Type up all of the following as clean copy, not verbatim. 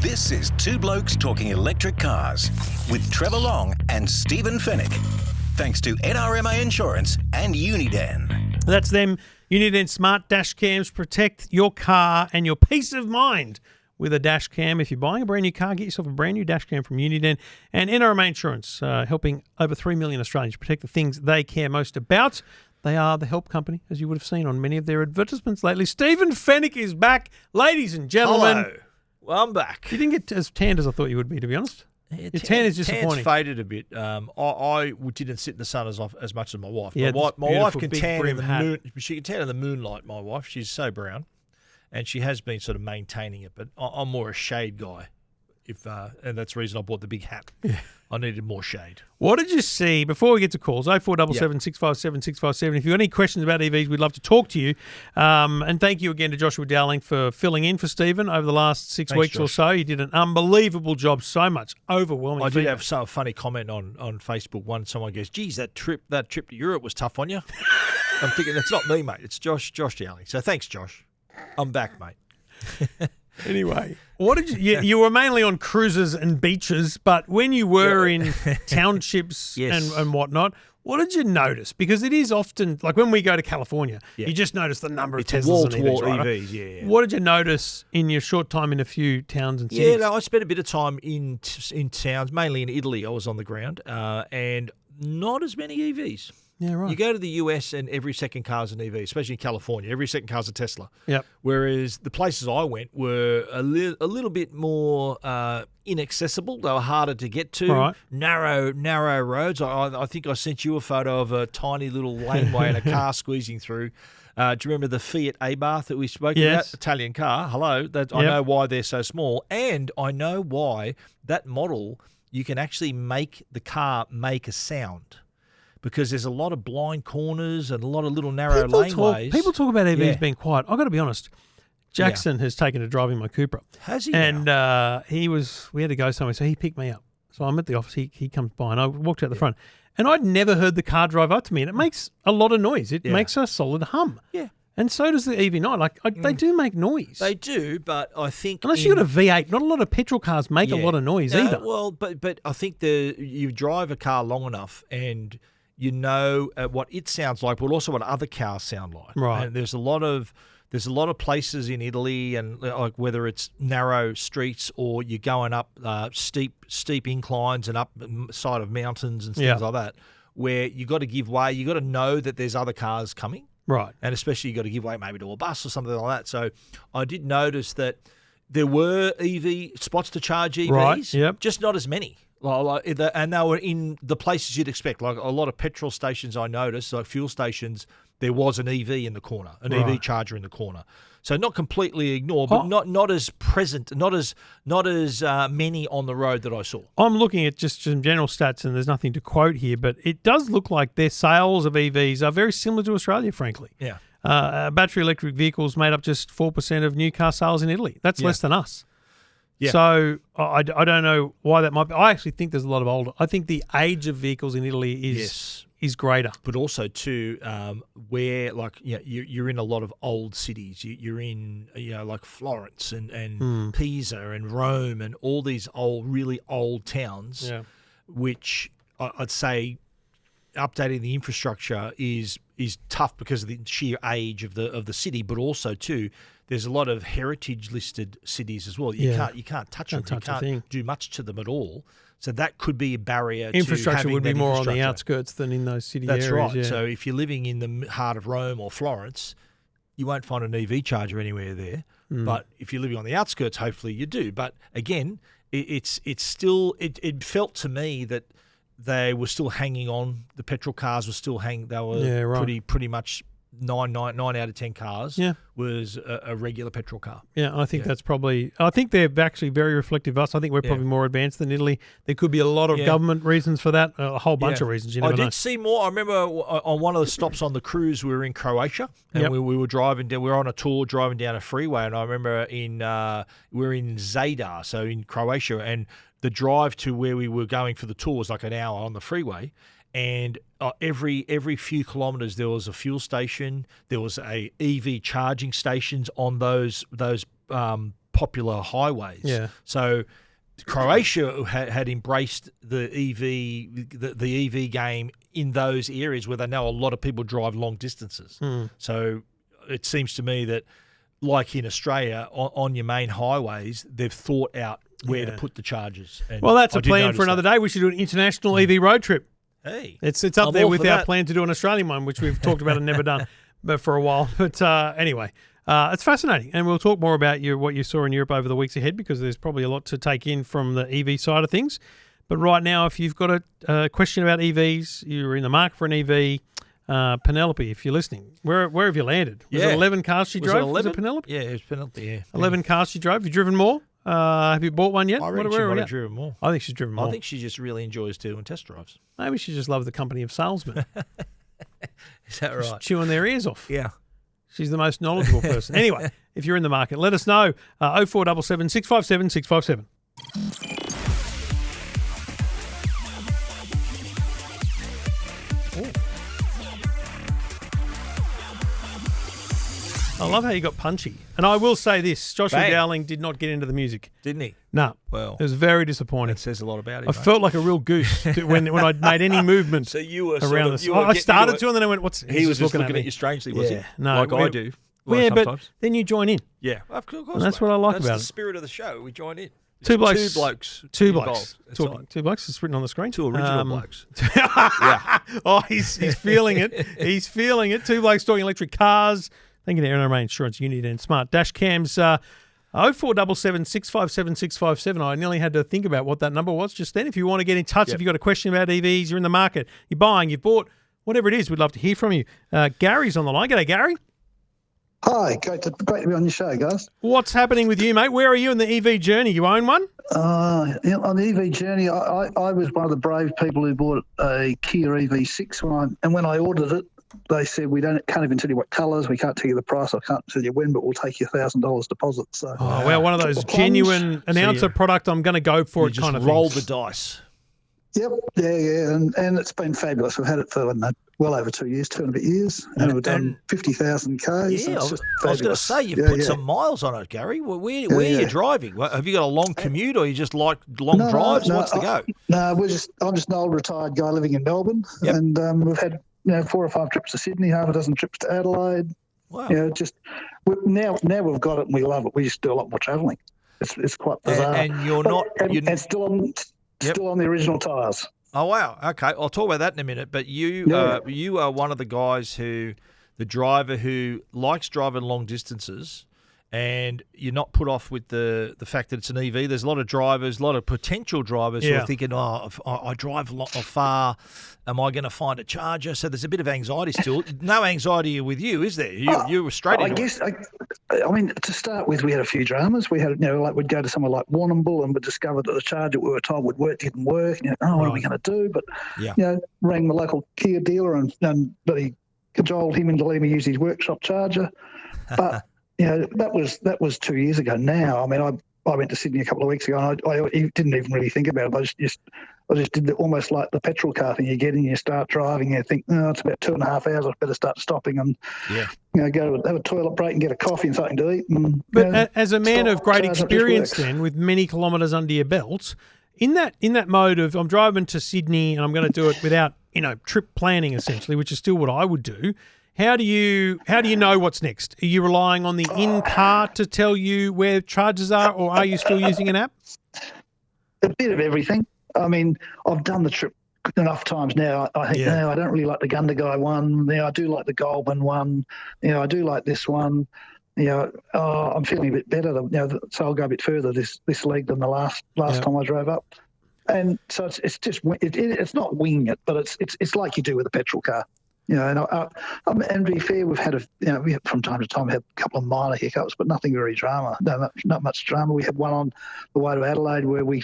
This is Two Blokes Talking Electric Cars with Trevor Long and Stephen Fennick. Thanks to NRMA Insurance and Uniden. That's them. Uniden Smart Dash Cams protect your car and your peace of mind with a dash cam. If you're buying a brand new car, get yourself a brand new dash cam from Uniden. And NRMA Insurance, helping over 3 million Australians protect the things they care most about. They are the help company, as you would have seen on many of their advertisements lately. Stephen Fennick is back. Ladies and gentlemen. Hello. Well, I'm back. You didn't get as tanned as I thought you would be, to be honest. Your tan is disappointing. Tan's faded a bit. I didn't sit in the sun as much as my wife. Yeah, my wife can big tan in brim the hat. moon. She can tan in the moonlight. My wife, she's so brown, and she has been sort of maintaining it. But I'm more a shade guy, and that's the reason I bought the big hat. Yeah. I needed more shade. What did you see, before we get to calls, 0477 657 657. If you've got any questions about EVs, we'd love to talk to you. And thank you again to Joshua Dowling for filling in for Stephen over the last 6 Thanks, weeks Josh. or so. You did an unbelievable job, so much, overwhelming I did feedback. have some funny comment on Facebook. Someone goes, "Geez, that trip to Europe was tough on you." I'm thinking, that's not me, mate. It's Josh Dowling. So thanks, Josh. I'm back, mate. Anyway, what did you were mainly on cruises and beaches, but when you were in townships Yes. and whatnot, what did you notice? Because it is often, like when we go to California, you just notice the number of It's Teslas wall-to-wall and EVs, right? EVs, yeah. What did you notice in your short time in a few towns and cities? Yeah, no, I spent a bit of time in towns, mainly in Italy. I was on the ground, and not as many EVs. Yeah, right. You go to the US and every second car's an EV, especially in California. Every second car's a Tesla. Yep. Whereas the places I went were a little bit more inaccessible. They were harder to get to. Right. Narrow roads. I think I sent you a photo of a tiny little laneway and a car squeezing through. Do you remember the Fiat Abarth that we spoke Yes. about? Italian car. Hello. I know why they're so small. And I know why that model, you can actually make the car make a sound. Because there's a lot of blind corners and a lot of little narrow laneways. People talk about EVs Yeah. being quiet. I've got to be honest. Jackson has taken to driving my Cupra. Has he? And we had to go somewhere, so he picked me up. So I'm at the office. He comes by, and I walked out the front. And I'd never heard the car drive up to me, and it makes a lot of noise. It makes a solid hum. Yeah. And so does the EV9. They do make noise. They do, but I think Unless you've got a V8, not a lot of petrol cars make a lot of noise either. Well, but I think you drive a car long enough and you know what it sounds like, but also what other cars sound like. Right. And there's a lot of places in Italy, and like whether it's narrow streets or you're going up steep inclines and up side of mountains and things like that, where you got to give way. You got to know that there's other cars coming. Right. And especially you got to give way maybe to a bus or something like that. So I did notice that there were EV spots to charge EVs, Right, yep. just not as many. And they were in the places you'd expect. Like a lot of petrol stations I noticed, like fuel stations, there was an EV in the corner, an EV charger in the corner. So not completely ignored, but not as present, not as many on the road that I saw. I'm looking at just some general stats, and there's nothing to quote here, but it does look like their sales of EVs are very similar to Australia, frankly. Yeah. Battery electric vehicles made up just 4% of new car sales in Italy. That's less than us. Yeah. So I don't know why that might be. I actually think there's a lot of older. I think the age of vehicles in Italy is greater. But also too, where you're in a lot of old cities. You're in like Florence and Pisa and Rome and all these really old towns, which I'd say updating the infrastructure is tough because of the sheer age of the city, but also too, there's a lot of heritage listed cities as well. You can't touch them. You can't do much to them at all. So that could be a barrier. Infrastructure to would be that more on the infrastructure. outskirts than in those city That's areas. right. Yeah. So if you're living in the heart of Rome or Florence, you won't find an EV charger anywhere there. But if you're living on the outskirts, hopefully you do. But again, it's still it felt to me that they were still hanging on. The petrol cars were still hanging. They were pretty much 9 out of 10 cars was a regular petrol car. Yeah, I think that's probably. I think they're actually very reflective of us. I think we're probably more advanced than Italy. There could be a lot of government reasons for that. A whole bunch of reasons. You never know. I did see more. I remember on one of the stops on the cruise, we were in Croatia, and we were driving down. We were on a tour driving down a freeway, and I remember we were in Zadar, so in Croatia, and the drive to where we were going for the tour was like an hour on the freeway. And every few kilometres there was a fuel station. There was a EV charging stations on those popular highways. Yeah. So Croatia had embraced the EV game in those areas where they know a lot of people drive long distances. So it seems to me that, like in Australia, on your main highways, they've thought out where to put the chargers. And well, that's a plan for another day. We should do an international EV road trip. Hey, it's up there with our plan to do an Australian one, which we've talked about and never done but for a while. But anyway, it's fascinating. And we'll talk more about what you saw in Europe over the weeks ahead, because there's probably a lot to take in from the EV side of things. But right now, if you've got a question about EVs, you're in the market for an EV, Penelope, if you're listening, where have you landed? Was it 11 cars she drove? Was it Penelope? Yeah, it was Penelope, yeah. 11 cars she drove. Have you driven more? Have you bought one yet? I reckon she might have driven more. I think she's driven more. I think she just really enjoys doing test drives. Maybe she just loves the company of salesmen. Is that right? Just chewing their ears off. Yeah. She's the most knowledgeable person. Anyway, if you're in the market, let us know. 0477 657 657. I love how you got punchy. And I will say this, Joshua Dowling did not get into the music. Didn't he? No. Well, it was very disappointing. That says a lot about him. I felt like a real goose when I'd made any movement. So you were around this. I started to, and then I went, "What's?" He was just looking at you strangely, was he? No, like I do. Yeah, sometimes. but then you join in. Yeah, of course. And that's what I like about it. That's the spirit of the show. We join in. Two blokes. Two blokes. Two blokes. It's written on the screen. Two original blokes. Yeah. Oh, he's feeling it. He's feeling it. Two blokes talking electric cars. Thank you to NRMA Insurance, Unit and Smart Dash Cams. 0477 657 657. I nearly had to think about what that number was just then. If you want to get in touch, if you've got a question about EVs, you're in the market, you're buying, you've bought, whatever it is, we'd love to hear from you. Gary's on the line. G'day, Gary. Hi, great to be on your show, guys. What's happening with you, mate? Where are you in the EV journey? You own one? On the EV journey, I was one of the brave people who bought a Kia EV6 when I ordered it. They said can't even tell you what colours, we can't tell you the price, I can't tell you when, but we'll take you $1,000 deposit. So, well, one of those genuine announcer product, I'm going to go for it kind of roll things. the dice. Yep, yeah, and it's been fabulous. We've had it for well over 2 years, 2 and a bit years, and we've done 50,000 Ks. Yeah, I was going to say, you've put some miles on it, Gary. Where are you driving? Have you got a long commute, or you just like long drives? What's the go? No, I'm just an old retired guy living in Melbourne, and we've had 4 or 5 trips to Sydney, half a dozen trips to Adelaide. Wow. Now we've got it and we love it. We just do a lot more travelling. It's quite bizarre. And you're still on the original tyres. Oh wow. Okay, I'll talk about that in a minute. But you are one of the guys the driver who likes driving long distances, and you're not put off with the fact that it's an EV. There's a lot of drivers, a lot of potential drivers who are thinking, if I drive far, am I going to find a charger? So there's a bit of anxiety still. No anxiety with you, is there? You were straight into it. I mean, to start with, we had a few dramas. We had, we'd go to somewhere like Warrnambool and we'd discover that the charger we were told would work didn't work. What are we going to do? But, rang the local Kia dealer and he cajoled him into letting me use his workshop charger. But... that was 2 years ago now. I mean, I went to Sydney a couple of weeks ago and I didn't even really think about it. I just did almost like the petrol car thing. You get in, you start driving, you think, it's about 2.5 hours, I better start stopping and go have a toilet break and get a coffee and something to eat. And, but as a man of great experience then, with many kilometres under your belt, in that mode of I'm driving to Sydney and I'm going to do it without, trip planning essentially, which is still what I would do, How do you know what's next? Are you relying on the in-car to tell you where charges are, or are you still using an app? A bit of everything. I mean, I've done the trip enough times now. I think, I don't really like the Gundagai one. I do like the Goulburn one. I do like this one. I'm feeling a bit better. So I'll go a bit further this leg than the last time I drove up. And so it's just it's not winging it, but it's like you do with a petrol car. And to be fair, we've had we have from time to time had a couple of minor hiccups, but nothing very drama. No, not much drama. We had one on the way to Adelaide where we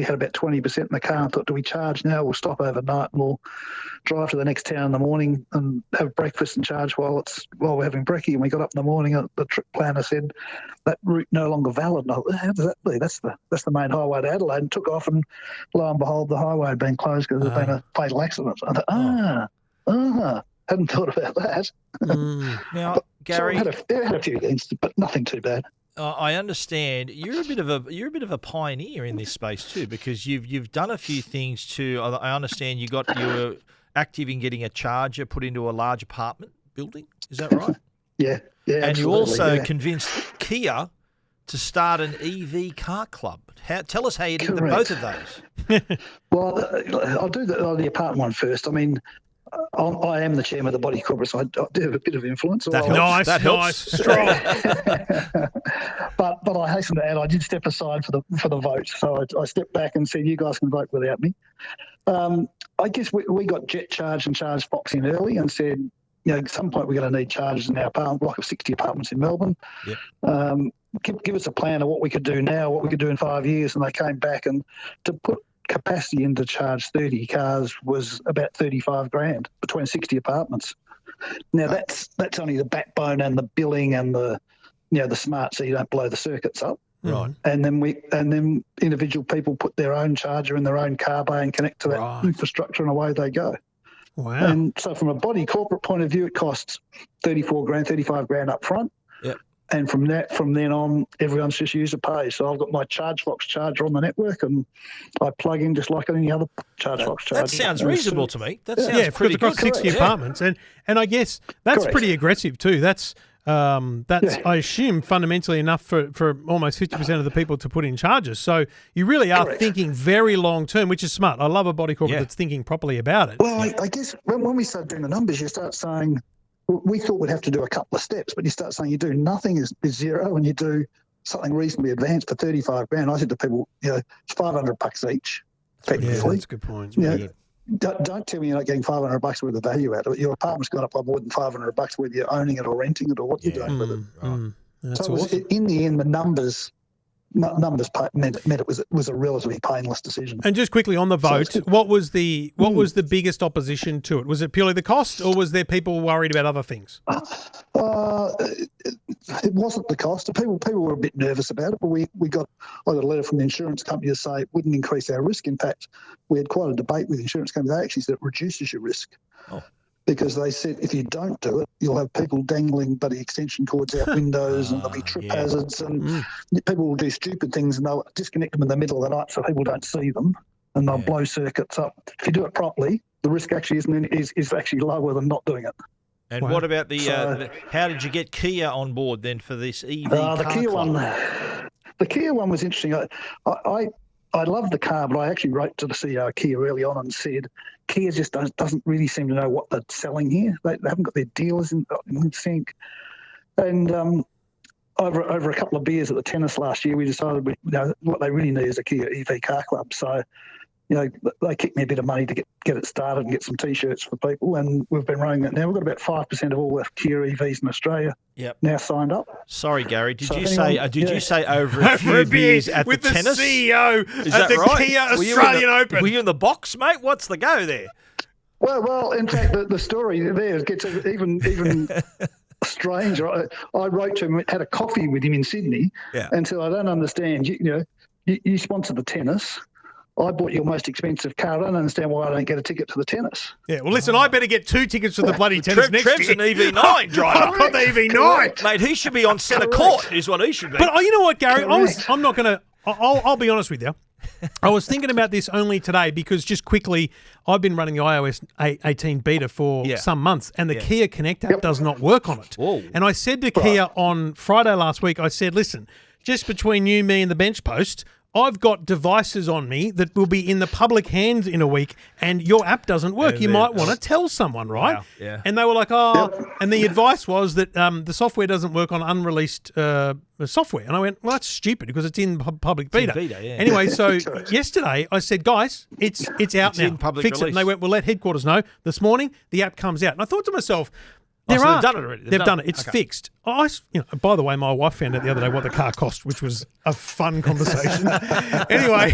had about 20% in the car and thought, do we charge now? We'll stop overnight and we'll drive to the next town in the morning and have breakfast and charge while we're having brekkie. And we got up in the morning and the trip planner said that route no longer valid. And I thought, how does that be? That's the main highway to Adelaide, and took off, and lo and behold, the highway had been closed because there'd been a fatal accident. I thought, hadn't thought about that. Now, Gary, so I had a few things, but nothing too bad. I understand you're a bit of a pioneer in this space too, because you've done a few things too. I understand you were active in getting a charger put into a large apartment building. Is that right? Yeah, and you also convinced Kia to start an EV car club. Tell us how you did both of those. Well, I'll do the apartment one first. I mean, I am the chairman of the body corporate, so I do have a bit of influence. That helps. That helps. Strong. but I hasten to add, I did step aside for the vote. So I stepped back and said, you guys can vote without me. I guess we got Jet Charge and Charge Fox in early and said, at some point we're going to need chargers in our apartment block of 60 apartments in Melbourne. Yep. Give us a plan of what we could do now, what we could do in 5 years. And they came back, and to put capacity into charge 30 cars was about $35,000 between 60 apartments. Now that's only the backbone and the billing and the smart, so you don't blow the circuits up. Right. And then individual people put their own charger in their own car bay and connect to that infrastructure, and away they go. Wow. And so from a body corporate point of view, it costs $35,000 up front. Yep. And from then on, everyone's just user pays. So I've got my ChargeFox charger on the network, and I plug in just like any other ChargeFox charger. That sounds reasonable to me. That sounds pretty good. Across 60 apartments, and I guess that's pretty aggressive too. That's I assume fundamentally enough for almost 50% of the people to put in charges. So you really are thinking very long term, which is smart. I love a body corporate that's thinking properly about it. Well, I guess when we start doing the numbers, you start saying, we thought we'd have to do a couple of steps, but you start saying you do nothing is zero, and you do something reasonably advanced for $35,000. I said to people, it's $500 each, effectively. Yeah, that's a good point. Don't tell me you're not getting $500 worth of value out of it. Your apartment's gone up by more than $500, whether you're owning it or renting it or what you're doing with it. That's so awesome. in the end, the numbers meant it was a relatively painless decision. And just quickly on the vote, what was the biggest opposition to it? Was it purely the cost, or was there people worried about other things? It wasn't the cost. People were a bit nervous about it, but I got a letter from the insurance company to say it wouldn't increase our risk. In fact, we had quite a debate with the insurance company. They actually said it reduces your risk. Oh. Because they said if you don't do it, you'll have people dangling bloody extension cords out windows, and there'll be trip hazards, and people will do stupid things, and they'll disconnect them in the middle of the night so people don't see them, and they'll blow circuits up. If you do it properly, the risk actually is actually lower than not doing it. And what about how did you get Kia on board then for this EV car club? The Kia one was interesting. I love the car, but I actually wrote to the CEO of Kia early on and said, Kia just doesn't really seem to know what they're selling here. They haven't got their dealers in sync. And over a couple of beers at the tennis last year, we decided what they really need is a Kia EV car club. So, they kicked me a bit of money to get it started and get some T-shirts for people, and we've been running that now. We've got about 5% of all the Kia EVs in Australia now signed up. Sorry, Gary, did you say over a few beers at with the tennis? CEO at the right? Kia Australian Open. Were you in the box, mate? What's the go there? Well, in fact, the story there gets even stranger. I wrote to him, had a coffee with him in Sydney, and said, I don't understand. You sponsor the tennis. I bought your most expensive car. I don't understand why I don't get a ticket to the tennis. Yeah, well, listen, I better get 2 tickets to the bloody tennis next Trev's year. an EV9 driver. I've got the EV9. Mate, he should be on centre court is what he should be. But you know what, Gary? I'm not going to – I'll be honest with you. I was thinking about this only today because just quickly, I've been running the iOS 18 beta for some months, and the Kia Connect app does not work on it. Whoa. And I said to Kia on Friday last week, I said, listen, just between you, me, and the bench post – I've got devices on me that will be in the public hands in a week, and your app doesn't work. You might want to tell someone, right? Wow. Yeah. And they were like, and the advice was that the software doesn't work on unreleased software. And I went, well, that's stupid because it's in public beta. Anyway, so yesterday I said, guys, it's out now. In public Fix release. it. And they went, we'll let headquarters know. This morning, the app comes out. And I thought to myself, they've done it already. They've done it. It's fixed. By the way, my wife found out the other day what the car cost, which was a fun conversation. Anyway,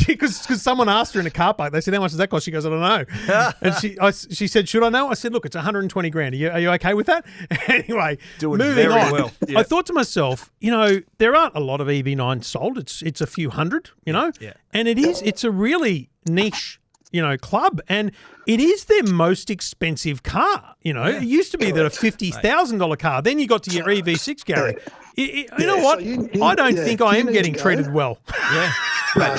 because someone asked her in a car park, they said, how much does that cost? She goes, I don't know. And she said, should I know? I said, look, it's $120,000. Are you okay with that? Anyway, moving very on. Well. Yeah. I thought to myself, there aren't a lot of EV9 sold. It's a few hundred, and it's a really niche club, and it is their most expensive car. It used to be that a $50,000 car. Then you got to your EV6, Gary. You know what? I don't think I am getting treated well. Yeah. No,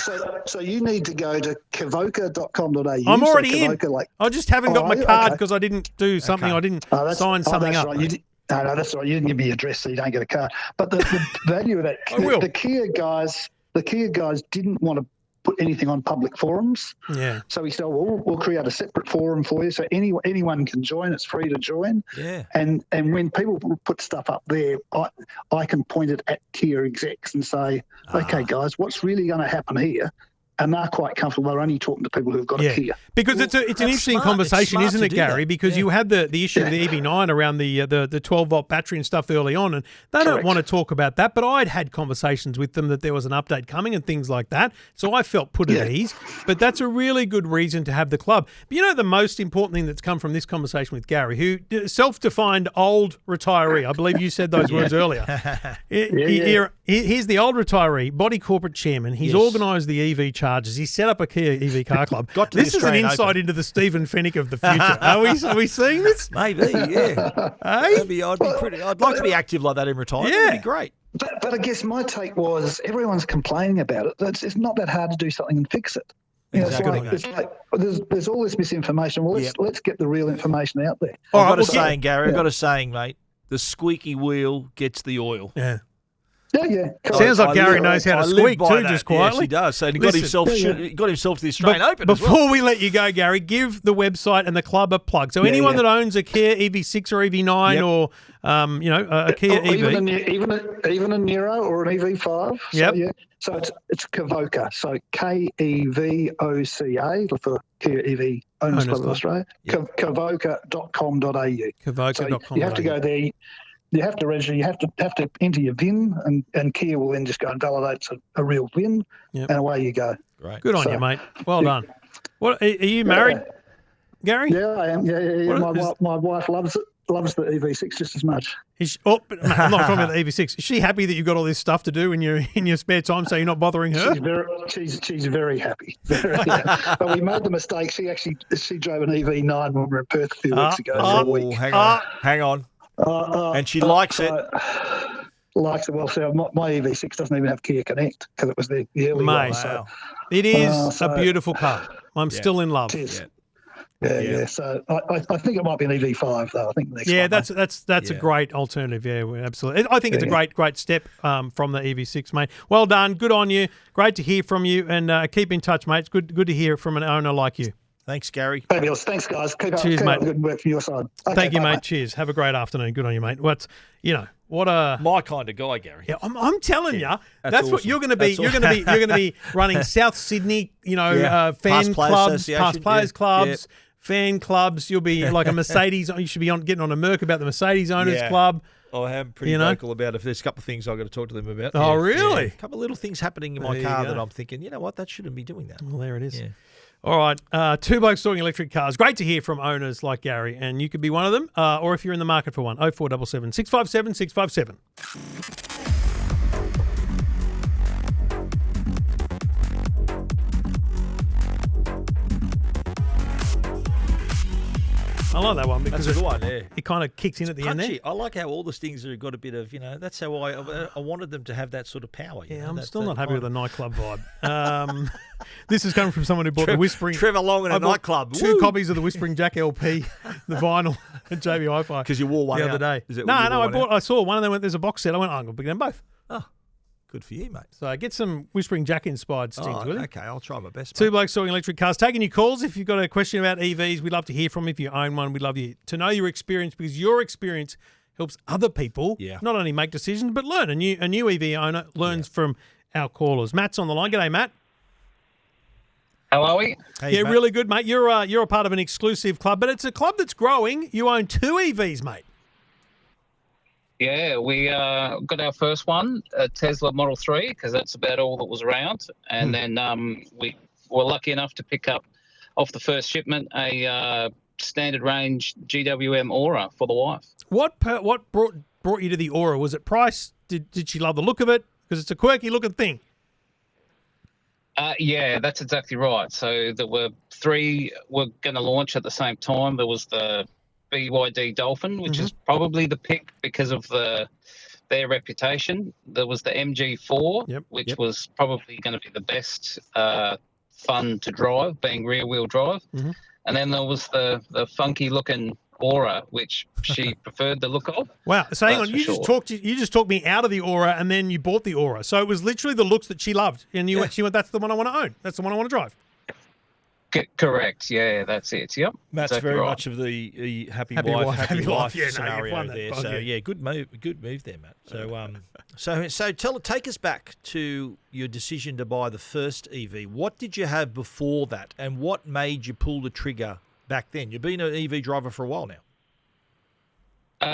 so you need to go to kavoka.com.au. I'm already in. Like, I just haven't got my card because I didn't do something. Okay. I didn't sign something that's up. Right. No, that's right. You didn't give me your address, so you don't get a card. But the value of that, the Kia guys didn't want to put anything on public forums. Yeah. So we said, well, we'll create a separate forum for you, so anyone can join. It's free to join. Yeah. And when people put stuff up there, I can point it at Kia execs and say, okay, guys, what's really going to happen here? And they're quite comfortable. They're only talking to people who've got a Kia. Because it's an interesting conversation, isn't it, Gary? Because you had the issue of the EV9 around the 12-volt battery and stuff early on, and they don't want to talk about that. But I'd had conversations with them that there was an update coming and things like that, so I felt put at ease. But that's a really good reason to have the club. But you know the most important thing that's come from this conversation with Gary, who self-defined old retiree, I believe you said those words earlier. Here's the old retiree, body corporate chairman. He's organised the EV charges. He set up a Kia EV car club. This is an insight into the Stephen Fennick of the future. Are we seeing this? Maybe, yeah. Maybe I'd like to be active like that in retirement. Yeah. It'd be great. But I guess my take was everyone's complaining about it. It's not that hard to do something and fix it. You know, it's like there's all this misinformation. Well, let's get the real information out there. I've got a saying, Gary. I've got a saying, mate. The squeaky wheel gets the oil. Yeah. Yeah. Sounds like Gary knows how to squeak too, just quietly. Yes, he does. So he got himself to the Australian Open. Before we let you go, Gary, give the website and the club a plug. So anyone that owns a Kia EV6 or EV9 or a Kia EV, even a Nero or an EV5. So it's Kavoka. So KEVOCA for Kia EV Owners Club of Australia. Kavoka.com.au. Kavoka.com.au. So you have to go there. You have to register. You have to enter your VIN, and Kia will then just go and validate it's a real VIN, and away you go. Right. Good on you, mate. Well done. What are you married, Gary? Yeah, I am. Yeah. My wife loves it. Loves the EV6 just as much. I'm not talking about the EV6. Is she happy that you've got all this stuff to do in your spare time, so you're not bothering her? She's very happy. But we made the mistake. She drove an EV9 when we were in Perth a few weeks ago for a week. Hang on. And she likes it. Likes it. Well, so my EV6 doesn't even have Kia Connect because it was the early one. So, it is a beautiful car. I'm still in love. It is. Yeah. So I think it might be an EV5 though. I think the next one. That's a great alternative. Yeah, absolutely. I think it's a great step from the EV6, mate. Well done. Good on you. Great to hear from you, and keep in touch, mate. It's good to hear from an owner like you. Thanks, Gary. Fabulous. Thanks, guys. Cheers, mate. Good work from your side. Okay, thank you, mate. Cheers. Have a great afternoon. Good on you, mate. What a my kind of guy, Gary. Yeah, I'm telling you, that's awesome. what you're going to be. You're going to be running South Sydney, fan clubs, past players clubs, fan clubs. You'll be like a Mercedes. You should be getting on a Merc about the Mercedes Owners Club. I am pretty vocal about if there's a couple of things I've got to talk to them about. Oh, really? A couple of little things happening in my car that I'm thinking, you know what, that shouldn't be doing that. Well, there it is. Yeah. All right, Two Blokes Talking Electric Cars. Great to hear from owners like Gary, and you could be one of them, or if you're in the market for one, 0477 657 657. I like that one because that's a good one, yeah. It kind of kicks in at the end there. I like how all the things have got a bit of, that's how I wanted them to have that sort of power. I'm still not happy with the nightclub vibe. This is coming from someone who bought the Whispering... Trevor Long in a nightclub. 2 copies of the Whispering Jack LP, the vinyl, at JB Hi-Fi. Because you wore one the other day. I saw one and they went, there's a box set. I went, I'm going to pick them both. Oh. Good for you, mate. So get some Whispering Jack-inspired stings, will you? Okay, I'll try my best. Two Blokes Talking Electric Cars. Taking your calls. If you've got a question about EVs, we'd love to hear from you. If you own one, we'd love you to know your experience because your experience helps other people not only make decisions but learn. A new EV owner learns from our callers. Matt's on the line. G'day, Matt. How are we? Hey, Matt. Really good, mate. You're a part of an exclusive club, but it's a club that's growing. You own 2 EVs, mate. Yeah, we got our first one, a Tesla Model 3, because that's about all that was around. And then we were lucky enough to pick up off the first shipment a standard range GWM Ora for the wife. What brought you to the Ora? Was it price? Did she love the look of it? Because it's a quirky looking thing. Yeah, that's exactly right. So there were 3 were going to launch at the same time. There was the BYD Dolphin, which is probably the pick because of the their reputation. There was the MG4, which was probably going to be the best fun to drive, being rear-wheel drive. Mm-hmm. And then there was the funky-looking Ora, which she preferred the look of. Wow. So hang on, That's for you just talked me out of the Ora, and then you bought the Ora. So it was literally the looks that she loved, and she went, "That's the one I want to own. That's the one I want to drive." Correct. Yeah, that's it. Yep. Matt's exactly very right. much of the happy Happy wife, wife, happy happy life life. Yeah, no, you've scenario won that there. bug, So yeah. good move there, Matt. So take us back to your decision to buy the first EV. What did you have before that, and what made you pull the trigger back then? You've been an EV driver for a while now.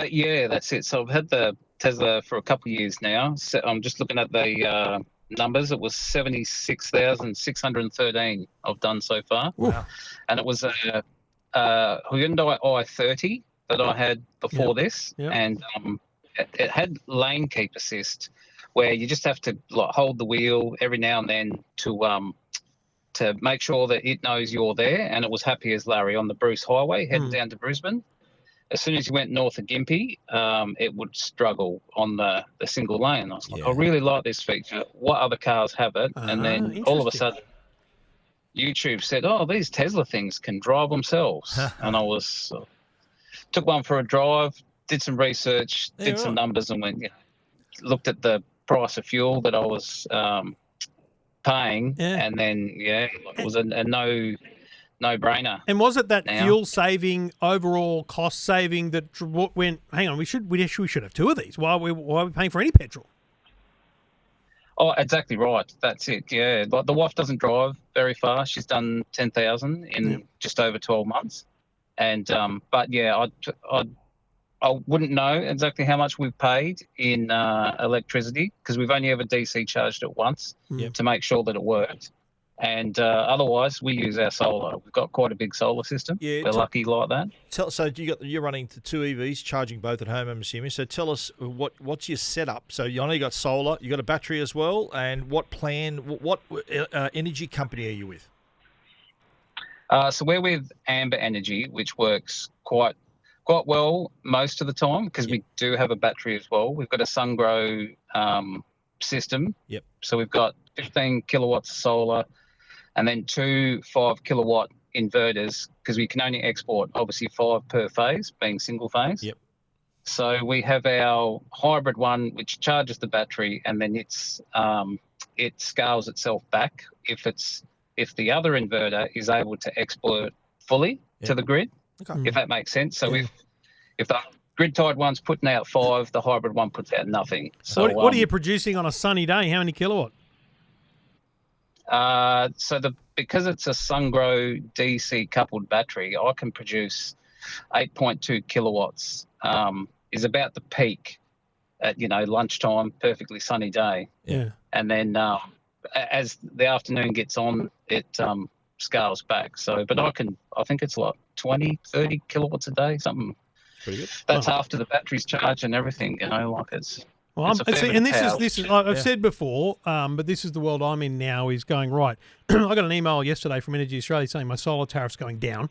Yeah, that's it. So I've had the Tesla for a couple of years now. So I'm just looking at the numbers. It was 76,613 I've done so far. Wow. And it was a Hyundai i30 that I had before this. Yep. And it had lane keep assist, where you just have to hold the wheel every now and then to make sure that it knows you're there. And it was happy as Larry on the Bruce Highway heading down to Brisbane. As soon as you went north of Gympie, it would struggle on the single lane. I was like, I really like this feature. What other cars have it? And then all of a sudden, YouTube said, "Oh, these Tesla things can drive themselves." And I took one for a drive, did some research, did some numbers, and looked at the price of fuel that I was paying, and then it was a no-brainer. And was it that fuel saving, overall cost saving that went? Hang on, we should have two of these. Why are we paying for any petrol? Oh, exactly right. That's it. Yeah, like the wife doesn't drive very far. She's done 10,000 in just over 12 months, and but yeah, I wouldn't know exactly how much we've paid in electricity, because we've only ever DC charged it once to make sure that it worked. And otherwise, we use our solar. We've got quite a big solar system. Yeah, we're lucky like that. So you're running the two EVs, charging both at home, I'm assuming. So tell us what's your setup. So you only got solar, you got a battery as well, and what energy company are you with? So we're with Amber Energy, which works quite well most of the time, because we do have a battery as well. We've got a SunGrow system. Yep. So we've got 15 kilowatts of solar, and then two 5-kilowatt inverters, because we can only export obviously 5 per phase, being single phase. Yep. So we have our hybrid one, which charges the battery, and then it scales itself back if the other inverter is able to export fully to the grid. Okay. If that makes sense. So if the grid-tied one's putting out 5, the hybrid one puts out nothing. So what are you producing on a sunny day? How many kilowatt? Because it's a SunGrow DC coupled battery, I can produce 8.2 kilowatts. Is about the peak at lunchtime, perfectly sunny day. Yeah. And then as the afternoon gets on, it scales back. So, but I think it's like 20, 30 kilowatts a day, something. Pretty good. That's after the battery's charged and everything. It's. Well, this is I've said before, but this is the world I'm in now. Is going right. I got an email yesterday from Energy Australia saying my solar tariff's going down.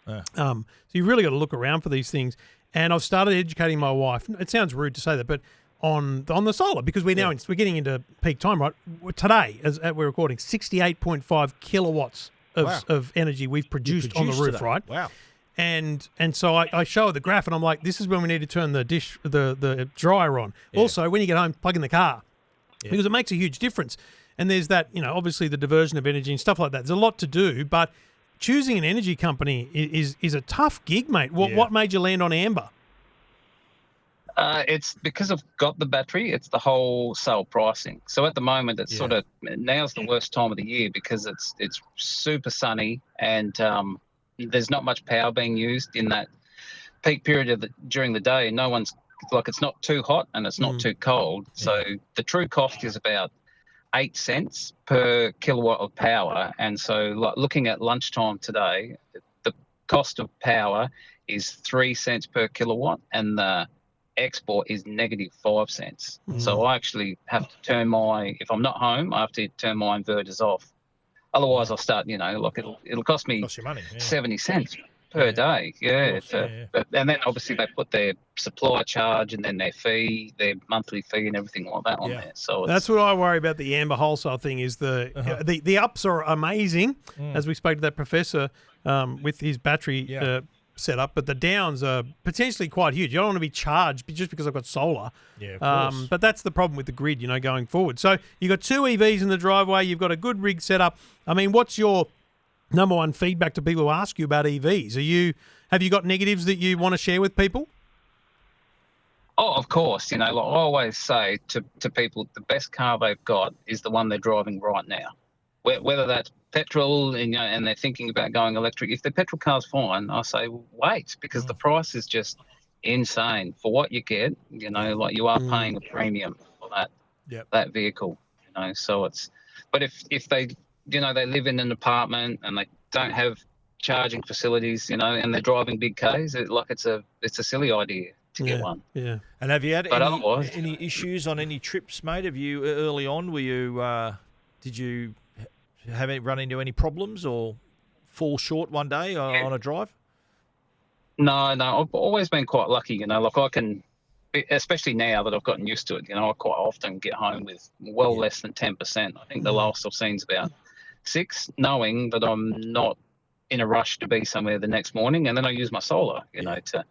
So you really got to look around for these things. And I've started educating my wife. It sounds rude to say that, but on the solar, because we're getting into peak time, right? Today, as we're recording, 68.5 kilowatts of energy we've produced on the roof, today. Right? Wow. And so I show her the graph, and I'm like, this is when we need to turn the dryer on. Yeah. Also, when you get home, plug in the car, because it makes a huge difference. And there's that, obviously the diversion of energy and stuff like that. There's a lot to do, but choosing an energy company is a tough gig, mate. What made you land on Amber? It's because I've got the battery. It's the wholesale pricing. So at the moment, it's sort of now's the worst time of the year, because it's super sunny, and there's not much power being used in that peak period during the day. No one's it's not too hot and it's not too cold. So the true cost is about 8 cents per kilowatt of power. And so looking at lunchtime today, the cost of power is 3 cents per kilowatt, and the export is -5 cents. So I actually have to turn if I'm not home, I have to turn my inverters off. Otherwise, I'll start, it'll cost me Cost you money, 70 cents. per day. Yeah, course, and then obviously they put their supply charge and then their fee, their monthly fee, and everything like that on there. So that's what I worry about the Amber wholesale thing. Is the ups are amazing, as we spoke to that professor with his battery setup, but the downs are potentially quite huge. You don't want to be charged just because I've got solar. Yeah, of course. But that's the problem with the grid, going forward. So you've got 2 EVs in the driveway. You've got a good rig setup. I mean, what's your number one feedback to people who ask you about EVs? Have you got negatives that you want to share with people? Oh, of course. Like I always say to people, the best car they've got is the one they're driving right now. Whether that's petrol and they're thinking about going electric. If the petrol car's fine, I say wait, because the price is just insane for what you get. Like you are paying a premium for that vehicle. So it's. But if they they live in an apartment and they don't have charging facilities, and they're driving big Ks, it's a silly idea to get one. Yeah. And have you had But any issues on any trips, mate? Have you early on? Were you? Did you run into any problems or fall short one day on a drive? No, I've always been quite lucky. Like I can, especially now that I've gotten used to it. I quite often get home with less than 10%. I think the last I've seen is about 6, knowing that I'm not in a rush to be somewhere the next morning, and then I use my solar. To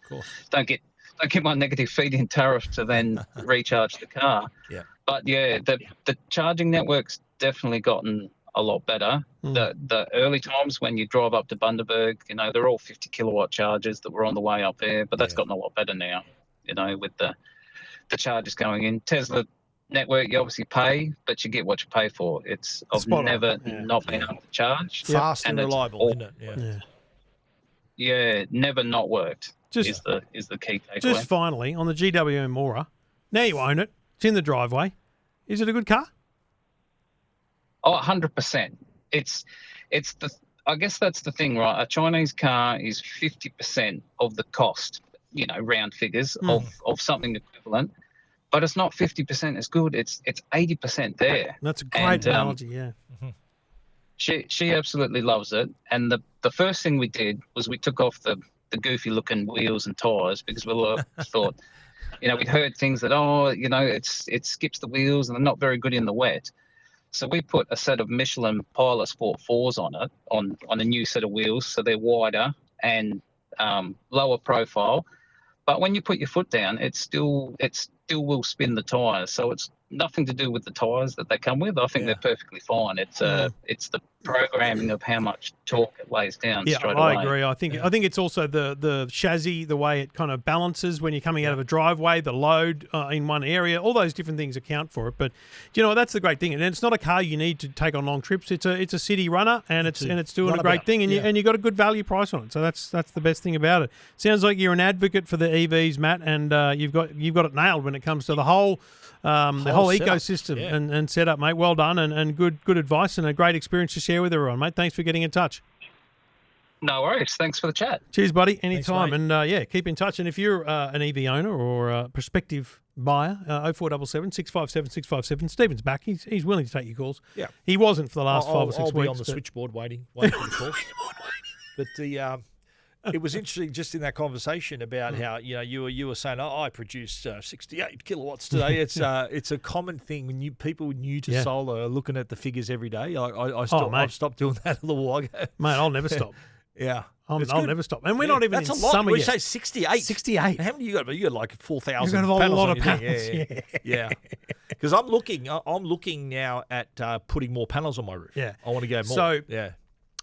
don't get my negative feed-in tariff to then recharge the car. Yeah. But the charging network's definitely gotten a lot better. The early times when you drive up to Bundaberg, they're all 50 kilowatt chargers that were on the way up there, but that's gotten a lot better now. With the chargers going in. Tesla network, you obviously pay, but you get what you pay for. I've never not been able to charge. Fast and reliable, isn't it? Yeah, never not worked. Is the key takeaway. Just finally, on the GWM Ora, now you own it. It's in the driveway. Is it a good car? Oh, 100%. I guess that's the thing, right? A Chinese car is 50% of the cost, round figures of something equivalent, but it's not 50% as good. It's 80% there. That's a great analogy, yeah. She absolutely loves it. And the first thing we did was we took off the goofy looking wheels and tires, because we thought, we'd heard things that, it skips the wheels and they're not very good in the wet. So we put a set of Michelin Pilot Sport 4s on it, on a new set of wheels, so they're wider and lower profile. But when you put your foot down, it still will spin the tyres. So it's nothing to do with the tyres that they come with. I think they're perfectly fine. It's the programming of how much torque it lays down straight away. I agree. I think it's also the chassis, the way it kind of balances when you're coming out of a driveway, the load in one area, all those different things account for it. But that's the great thing. And it's not a car you need to take on long trips. It's a city runner, and it's doing a great thing, and you got a good value price on it. So that's the best thing about it. Sounds like you're an advocate for the EVs, Matt, and you've got it nailed when it comes to the whole ecosystem and setup, mate. Well done, and good advice and a great experience to share with everyone, mate. Thanks for getting in touch. No worries. Thanks for the chat. Cheers, buddy. Anytime. Thanks, and keep in touch. And if you're an EV owner or a prospective buyer, 0477 657 657. Stephen's back. He's willing to take your calls. Yeah. He wasn't for the last 5 or 6 weeks. I'll be on the switchboard waiting for the calls. But it was interesting just in that conversation about how you were saying, I produced 68 kilowatts today. It's a common thing when people new to solar are looking at the figures every day. I've stopped doing that a little while ago. Mate, I'll never stop. Yeah. I'll never stop. And we're not even that's in a lot. summer We yet. say 68. 68. How many you got? You got like 4,000 You've got a panels lot on of your panels. thing. Yeah. Because I'm looking now at putting more panels on my roof. Yeah. I want to go more. So, yeah.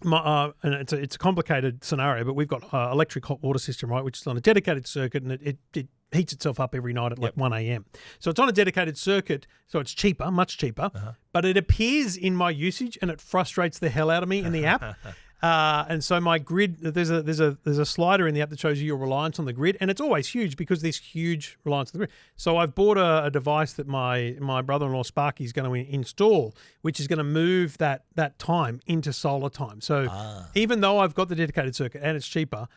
And it's a complicated scenario, but we've got electric hot water system, right, which is on a dedicated circuit, and it heats itself up every night at like 1 a.m. So it's on a dedicated circuit, so it's cheaper, much cheaper, but it appears in my usage, and it frustrates the hell out of me in the app. And so my grid, there's a slider in the app that shows you your reliance on the grid, and it's always huge because there's huge reliance on the grid. So I've bought a device that my brother-in-law Sparky is going to install, which is going to move that time into solar time. So even though I've got the dedicated circuit and it's cheaper,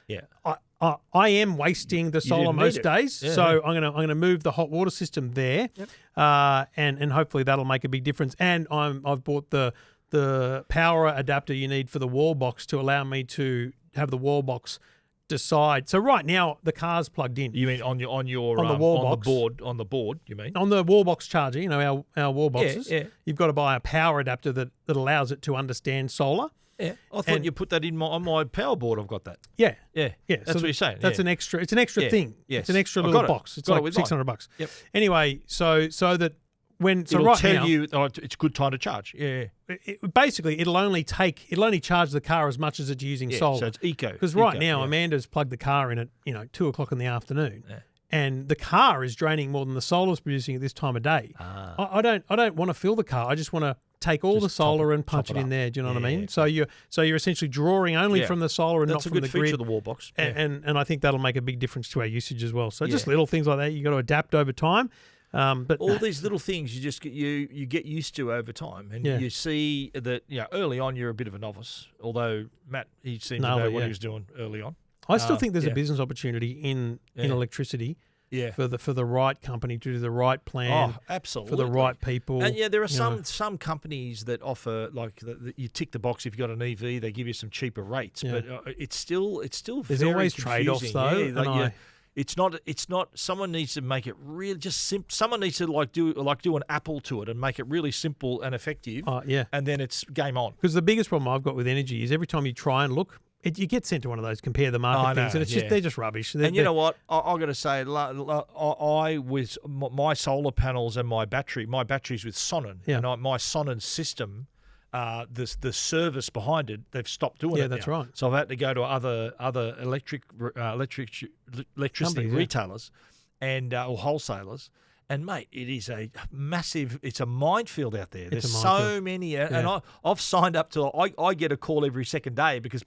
I am wasting the solar most days. Yeah, so I'm gonna move the hot water system there, and hopefully that'll make a big difference. And I've bought the power adapter you need for the wall box to allow me to have the wall box decide. So right now the car's plugged in. You mean on the wall box. On the board, you mean? On the wall box charger, our wall boxes, yeah. you've got to buy a power adapter that allows it to understand solar. Yeah, I thought you put that on my power board. I've got that. Yeah. That's what you're saying. That's an extra. It's an extra thing. Yes. It's an extra little box. It's like $600. Yep. Anyway, so that it'll right tell now, you it's a good time to charge. Yeah. Basically, it'll only charge the car as much as it's using solar. So it's eco. Because right now, Amanda's plugged the car in at 2:00 in the afternoon. Yeah. And the car is draining more than the solar's producing at this time of day. I don't want to fill the car. I just want to take all the solar and punch it in there. Do you know what I mean? Yeah. So you're essentially drawing only from the solar and not from the grid. That's a good feature of the wall box. Yeah. And I think that'll make a big difference to our usage as well. So just little things like that you got to adapt over time. But all these little things you get used to over time, and you see that early on you're a bit of a novice. Although Matt, he seemed to know what he was doing early on. I still think there's a business opportunity in electricity. Yeah, for the right company to do the right plan. Oh, absolutely. For the right people. And there are some companies that offer you tick the box if you've got an EV, they give you some cheaper rates, but it's still there's very always confusing. trade-offs though. It's not. Someone needs to make it really just simple. Someone needs to do an Apple to it and make it really simple and effective. And then it's game on. Because the biggest problem I've got with energy is every time you try and look, you get sent to one of those compare the market things, and it's they're just rubbish. And you know what? I've got to say, I with my solar panels and my batteries with Sonnen, and my Sonnen system. The service behind it, they've stopped doing it. Yeah, that's right. So I've had to go to other electricity retailers and or wholesalers. And mate, it is a massive. It's a minefield out there. There's so many, and I've signed up to. I get a call every second day because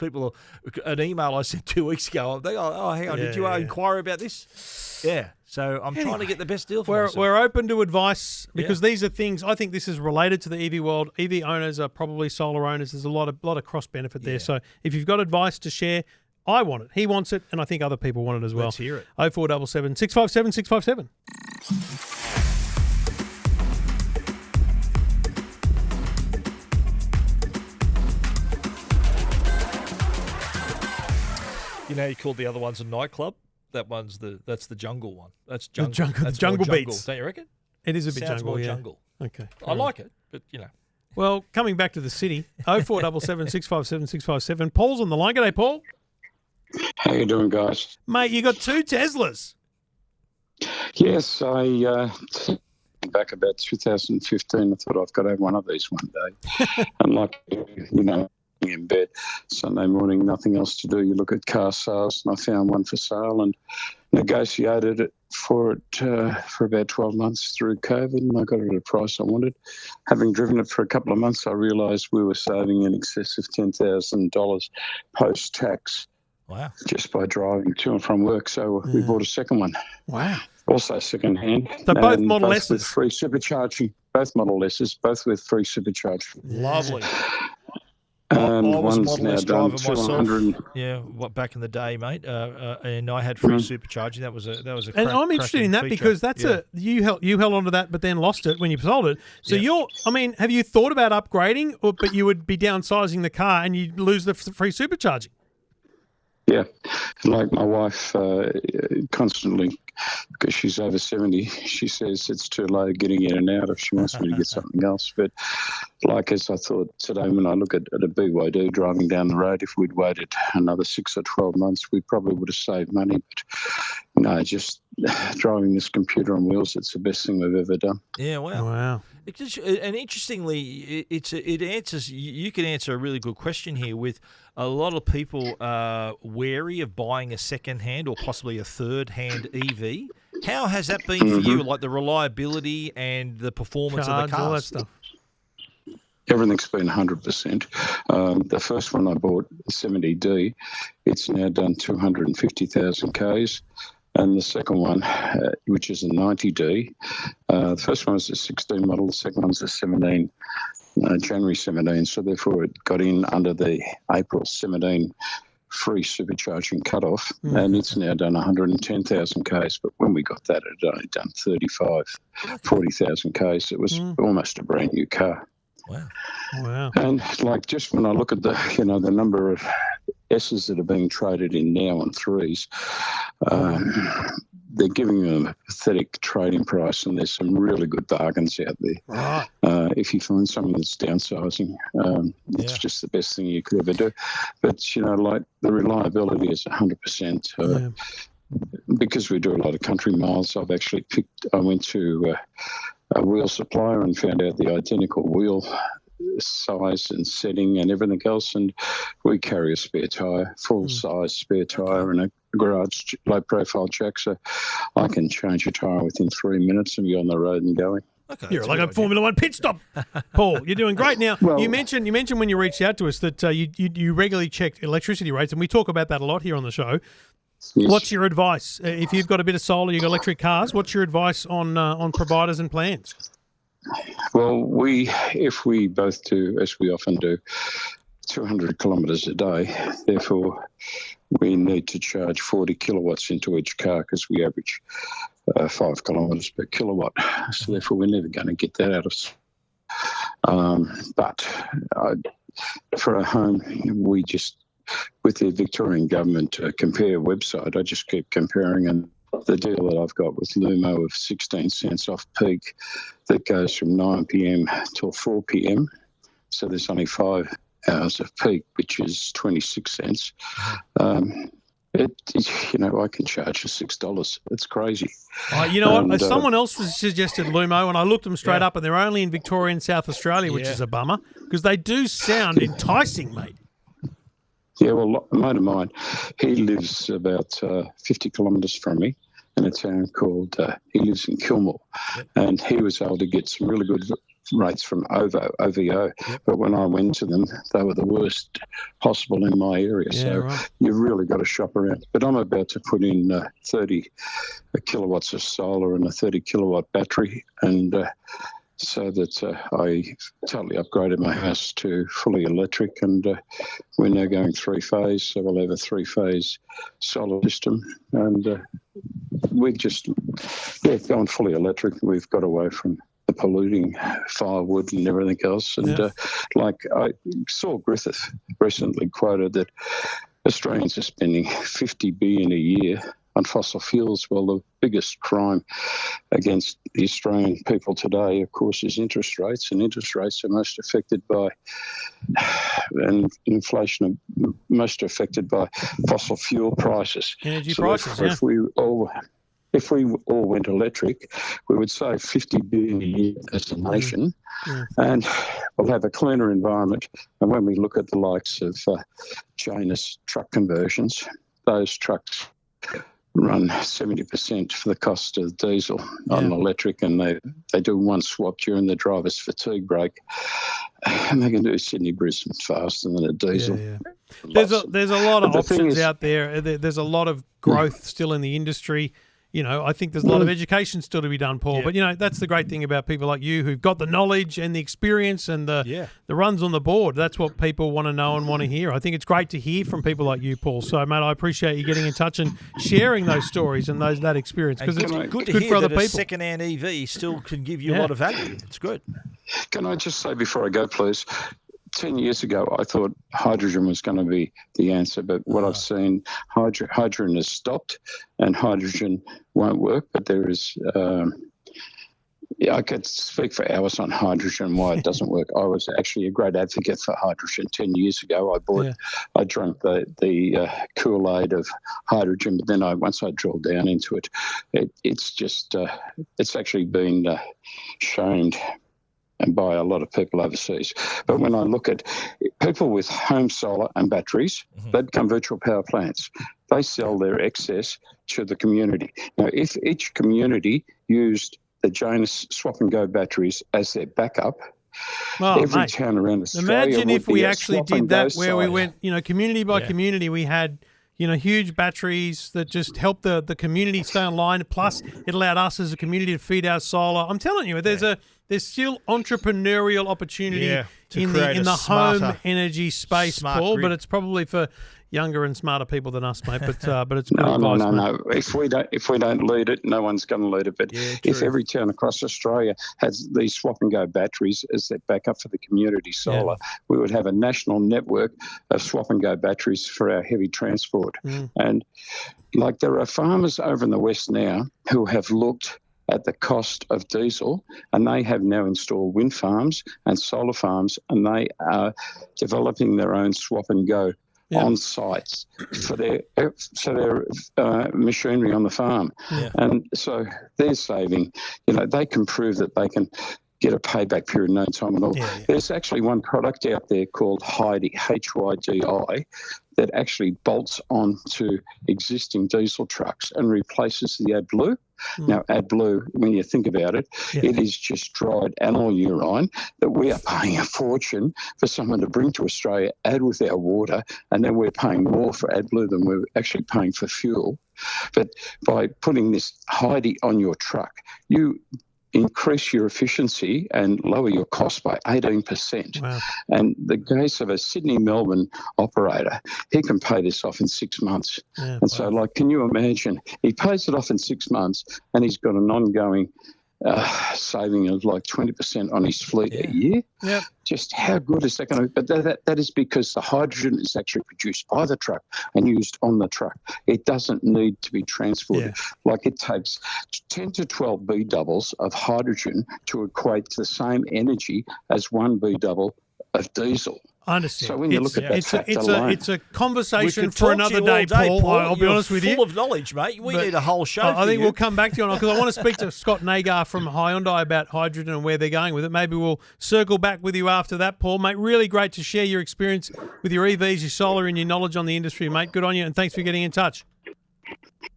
an email I sent 2 weeks ago. They go, "Oh, hang on, did you inquire about this?" Yeah. So I'm trying to get the best deal for myself. We're open to advice because these are things. I think this is related to the EV world. EV owners are probably solar owners. There's a lot of cross benefit there. So if you've got advice to share, I want it. He wants it, and I think other people want it as well. Let's hear it. 0477 657 657. You know, you called the other ones a nightclub. That's the jungle one. That's jungle. The jungle beats. Don't you reckon? It is a bit Sounds jungle. more jungle. Okay. I like it, but Well, coming back to the city, 0477 657 657. Paul's on the line. G'day, Paul. How you doing, guys? Mate, you got 2 Teslas. Yes, I back about 2015. I thought I've got to have one of these one day. And like in bed Sunday morning, nothing else to do. You look at car sales, and I found one for sale and negotiated it for about 12 months through COVID, and I got it at a price I wanted. Having driven it for a couple of months, I realised we were saving in excess of $10,000 post-tax. Wow. Just by driving to and from work. So we bought a second one. Wow. Also second hand. So both Model S's. With free supercharging. Both Model S's, both with free supercharging. Lovely. And I was one's now done 200. Yeah, back in the day, mate. And I had free supercharging. That was a. And I'm interested in that feature. because that's you held onto that, but then lost it when you sold it. So have you thought about upgrading, but you would be downsizing the car and you'd lose the free supercharging? Yeah, like my wife constantly, because she's over 70, she says it's too low getting in and out if she wants me to get something else. But as I thought today, when I look at a BYD driving down the road, if we'd waited another 6 or 12 months, we probably would have saved money. But no, just driving this computer on wheels, it's the best thing we've ever done. Yeah, wow. And interestingly, it answers. You can answer a really good question here. With a lot of people wary of buying a second-hand or possibly a third-hand EV. How has that been for you? Like the reliability and the performance of the cars, all that stuff. Everything's been 100%. The first one I bought, 70D, it's now done 250,000 Ks. And the second one, which is a 90D, the first one was a 16 model, the second one's a 17, January 17. So therefore it got in under the April 17 free supercharging cutoff, and it's now done 110,000 Ks. But when we got that, it had only done 40,000 Ks. It was almost a brand new car. Wow. And just when I look at the, the number of S's that are being traded in now on 3s, they're giving them a pathetic trading price, and there's some really good bargains out there. Right. If you find someone that's downsizing, it's just the best thing you could ever do. But, like the reliability is 100%. Because we do a lot of country miles, I went to a wheel supplier and found out the identical wheel size and setting and everything else, and we carry a spare tyre, full-size spare tyre and a garage low-profile jack, so I can change a tyre within 3 minutes and be on the road and going. Okay, you're like a Formula One pit stop, Paul. You're doing great. Now, you mentioned when you reached out to us that you regularly check electricity rates, and we talk about that a lot here on the show. Yes. What's your advice if you've got a bit of solar, you've got electric cars? What's your advice on providers and plans? Well, if we both do, as we often do, 200 kilometres a day, therefore we need to charge 40 kilowatts into each car because we average 5 kilometres per kilowatt. So therefore we're never going to get that out of us. But for a home, we just, with the Victorian government compare website, I just keep comparing, and the deal that I've got with Lumo of 16 cents off peak that goes from 9 p.m. till 4 p.m. So there's only 5 hours of peak, which is 26 cents. I can charge you $6. It's crazy. You know what? Someone else suggested Lumo, and I looked them straight up, and they're only in Victoria and South Australia, which is a bummer because they do sound enticing, mate. Yeah, well, a mate of mine, he lives about 50 kilometres from me in a town called, he lives in Kilmore, and he was able to get some really good rates from OVO, but when I went to them, they were the worst possible in my area, you've really got to shop around. But I'm about to put in 30 kilowatts of solar and a 30 kilowatt battery, and so that I totally upgraded my house to fully electric, and we're now going 3-phase, so we'll have a 3-phase solar system, and we're just going fully electric. We've got away from the polluting firewood and everything else, and like I saw Griffith recently quoted that Australians are spending $50 billion a year on fossil fuels. Well, the biggest crime against the Australian people today, of course, is interest rates, and interest rates are most affected by, and inflation are most affected by fossil fuel prices. Energy prices, If we all went electric, we would save $50 billion a year as a nation, and we'll have a cleaner environment. And when we look at the likes of Janus truck conversions, those trucks run 70% for the cost of diesel on electric, and they do one swap during the driver's fatigue break, and they can do Sydney-Brisbane faster than a diesel. There's a lot of options out there. There's a lot of growth still in the industry. I think there's a lot of education still to be done, Paul. But, that's the great thing about people like you who've got the knowledge and the experience and the runs on the board. That's what people want to know and want to hear. I think it's great to hear from people like you, Paul. So, mate, I appreciate you getting in touch and sharing those stories and that experience, because it's good to hear for other that people. A second-hand EV still can give you a lot of value. It's good. Can I just say before I go, please, 10 years ago, I thought hydrogen was going to be the answer, but what I've seen, hydrogen has stopped and hydrogen won't work, but there is, I could speak for hours on hydrogen, why it doesn't work. I was actually a great advocate for hydrogen 10 years ago. I drank the Kool-Aid of hydrogen, but then once I drilled down into it, it's just, it's actually been shamed and by a lot of people overseas. But when I look at people with home solar and batteries, they become virtual power plants. They sell their excess to the community. Now, if each community used the Janus swap and go batteries as their backup, every town around Australia imagine if we actually did that, where we went, community by community, we had huge batteries that just helped the community stay online. Plus, it allowed us as a community to feed our solar. I'm telling you, there's still entrepreneurial opportunity in the home energy space, Paul. Grid. But it's probably for younger and smarter people than us, mate. But it's good No, advice, mate. no. If we don't lead it, no one's going to lead it. But if every town across Australia has these swap and go batteries as their backup for the community solar, we would have a national network of swap and go batteries for our heavy transport. And like there are farmers over in the West now who have looked at the cost of diesel, and they have now installed wind farms and solar farms, and they are developing their own swap and go on sites for their machinery on the farm. And so they're saving, they can prove that they can get a payback period in no time at all. There's actually one product out there called Hydi, Hydi, that actually bolts onto existing diesel trucks and replaces the AdBlue. Now, AdBlue, when you think about it, it is just dried animal urine that we are paying a fortune for someone to bring to Australia, add with our water, and then we're paying more for AdBlue than we're actually paying for fuel. But by putting this Hydi on your truck, you increase your efficiency and lower your cost by 18%. Wow. And the case of a Sydney-Melbourne operator, he can pay this off in 6 months. So, can you imagine? He pays it off in 6 months and he's got an ongoing saving of like 20% on his fleet a year. Just how good is that going to be? But that is because the hydrogen is actually produced by the truck and used on the truck. It doesn't need to be transported. Like it takes 10 to 12 B doubles of hydrogen to equate to the same energy as one B double of diesel. I understand. So when you look at that fact alone, it's a conversation for another day, Paul. I'll be honest with you. Full of knowledge, mate. We need a whole show. I think we'll come back to you on it because I want to speak to Scott Nagar from Hyundai about hydrogen and where they're going with it. Maybe we'll circle back with you after that, Paul. Mate, really great to share your experience with your EVs, your solar, and your knowledge on the industry, mate. Good on you, and thanks for getting in touch.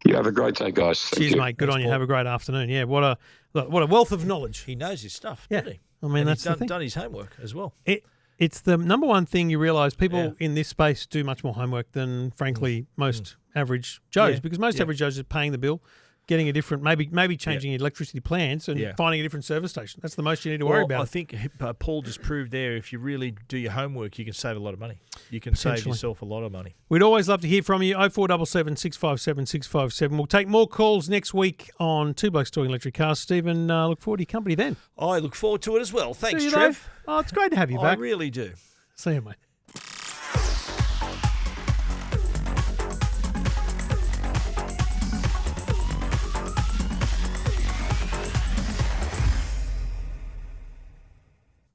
You have a great day, guys. Cheers, mate. Good on you. Have a great afternoon. Yeah, what a wealth of knowledge. He knows his stuff, doesn't he? I mean, that's he's done his homework as well. It's the number one thing you realise people in this space do much more homework than, frankly, most average Joes because most average Joes are paying the bill, getting a different, maybe changing your electricity plans and finding a different service station. That's the most you need to worry about. I think Paul just proved there if you really do your homework, you can save a lot of money. You can save yourself a lot of money. We'd always love to hear from you. 0477 657 657. We'll take more calls next week on Two Blokes Talking Electric Cars. Stephen, look forward to your company then. I look forward to it as well. Thanks, See you, Trev. Dave. Oh, it's great to have you back. I really do. See you, mate.